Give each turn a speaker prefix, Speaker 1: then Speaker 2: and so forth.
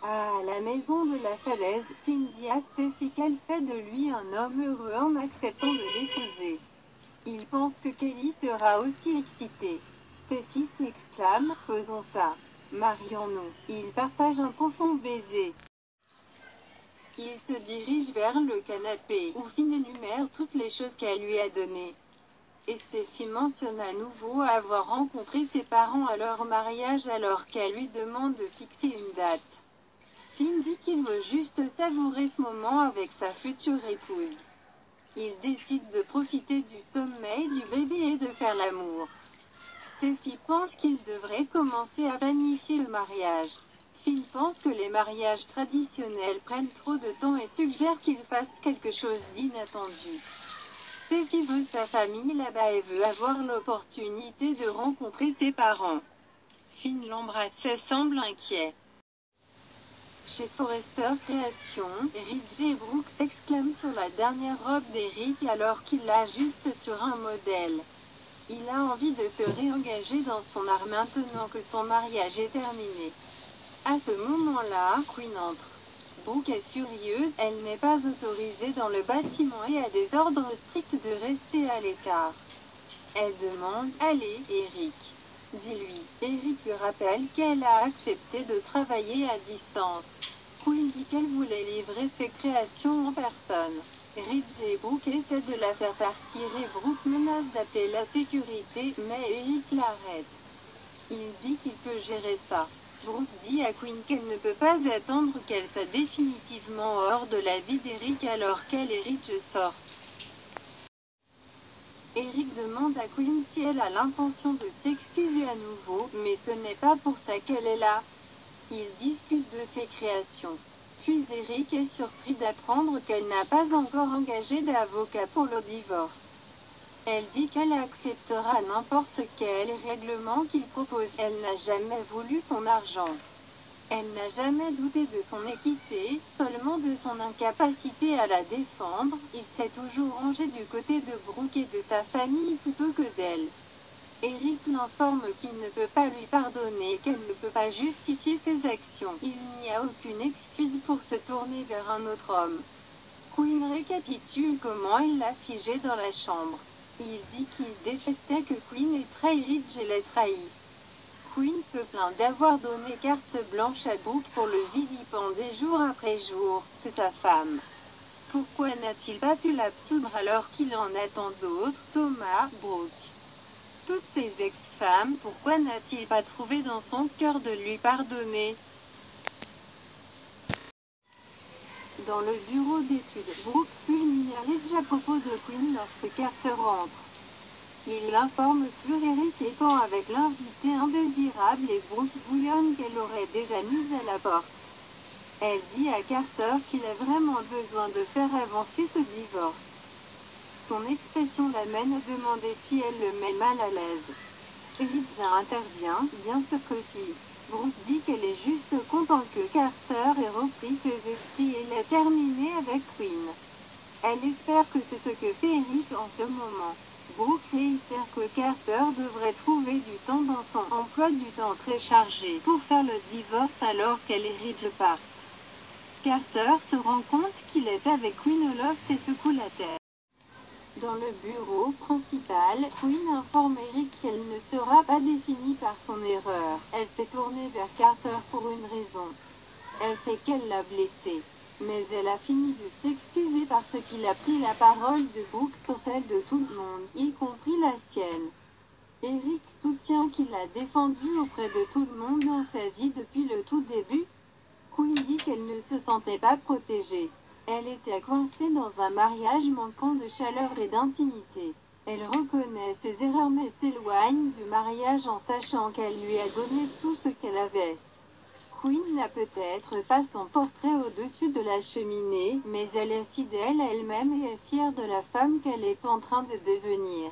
Speaker 1: À la maison de la falaise, Finn dit à Steffi qu'elle fait de lui un homme heureux en acceptant de l'épouser. Il pense que Kelly sera aussi excitée. Steffi s'exclame, faisons ça. Marions-nous. Ils partagent un profond baiser. Il se dirige vers le canapé, où Finn énumère toutes les choses qu'elle lui a données. Et Steffi mentionne à nouveau avoir rencontré ses parents à leur mariage alors qu'elle lui demande de fixer une date. Finn dit qu'il veut juste savourer ce moment avec sa future épouse. Il décide de profiter du sommeil du bébé et de faire l'amour. Steffi pense qu'il devrait commencer à planifier le mariage. Finn pense que les mariages traditionnels prennent trop de temps et suggère qu'il fasse quelque chose d'inattendu. Steffi veut sa famille là-bas et veut avoir l'opportunité de rencontrer ses parents. Finn l'embrasse et semble inquiet. Chez Forrester Créations, Ridge et Brooke s'exclament sur la dernière robe d'Eric alors qu'il l'ajuste sur un modèle. Il a envie de se réengager dans son art maintenant que son mariage est terminé. À ce moment-là, Quinn entre. Brooke est furieuse, elle n'est pas autorisée dans le bâtiment et a des ordres stricts de rester à l'écart. Elle demande « Allez, Eric. Dis-lui ». Eric lui rappelle qu'elle a accepté de travailler à distance. Quinn dit qu'elle voulait livrer ses créations en personne. Ridge et Brooke essaient de la faire partir et Brooke menace d'appeler la sécurité, mais Eric l'arrête. Il dit qu'il peut gérer ça. Brooke dit à Quinn qu'elle ne peut pas attendre qu'elle soit définitivement hors de la vie d'Eric alors qu'elle et Ridge sortent. Eric demande à Quinn si elle a l'intention de s'excuser à nouveau, mais ce n'est pas pour ça qu'elle est là. Ils discutent de ses créations. Puis Eric est surpris d'apprendre qu'elle n'a pas encore engagé d'avocat pour le divorce. Elle dit qu'elle acceptera n'importe quel règlement qu'il propose. Elle n'a jamais voulu son argent. Elle n'a jamais douté de son équité, seulement de son incapacité à la défendre. Il s'est toujours rangé du côté de Brooke et de sa famille plutôt que d'elle. Eric l'informe qu'il ne peut pas lui pardonner, qu'elle ne peut pas justifier ses actions. Il n'y a aucune excuse pour se tourner vers un autre homme. Quinn récapitule comment il l'a figé dans la chambre. Il dit qu'il détestait que Quinn ait trahi Ridge et l'ait trahi. Quinn se plaint d'avoir donné carte blanche à Brooke pour le vilipender jour après jour. C'est sa femme. Pourquoi n'a-t-il pas pu l'absoudre alors qu'il en attend d'autres, Thomas, Brooke? Toutes ces ex-femmes, pourquoi n'a-t-il pas trouvé dans son cœur de lui pardonner? Dans le bureau d'études, Brooke fulmine Ridge à propos de Quinn lorsque Carter rentre. Il l'informe sur Eric étant avec l'invité indésirable et Brooke bouillonne qu'elle aurait déjà mise à la porte. Elle dit à Carter qu'il a vraiment besoin de faire avancer ce divorce. Son expression l'amène à demander si elle le met mal à l'aise. Ridge intervient, bien sûr que si. Brooke dit qu'elle est juste contente que Carter ait repris ses esprits et l'ait terminé avec Quinn. Elle espère que c'est ce que fait Eric en ce moment. Brooke réitère que Carter devrait trouver du temps dans son emploi du temps très chargé pour faire le divorce alors qu'elle et Ridge partent. Carter se rend compte qu'il est avec Quinn au loft et secoue la tête. Dans le bureau principal, Quinn informe Eric qu'elle ne sera pas définie par son erreur. Elle s'est tournée vers Carter pour une raison. Elle sait qu'elle l'a blessé. Mais elle a fini de s'excuser parce qu'il a pris la parole de Brooke sur celle de tout le monde, y compris la sienne. Eric soutient qu'il l'a défendue auprès de tout le monde dans sa vie depuis le tout début. Quinn dit qu'elle ne se sentait pas protégée. Elle était coincée dans un mariage manquant de chaleur et d'intimité. Elle reconnaît ses erreurs mais s'éloigne du mariage en sachant qu'elle lui a donné tout ce qu'elle avait. Quinn n'a peut-être pas son portrait au-dessus de la cheminée, mais elle est fidèle à elle-même et est fière de la femme qu'elle est en train de devenir.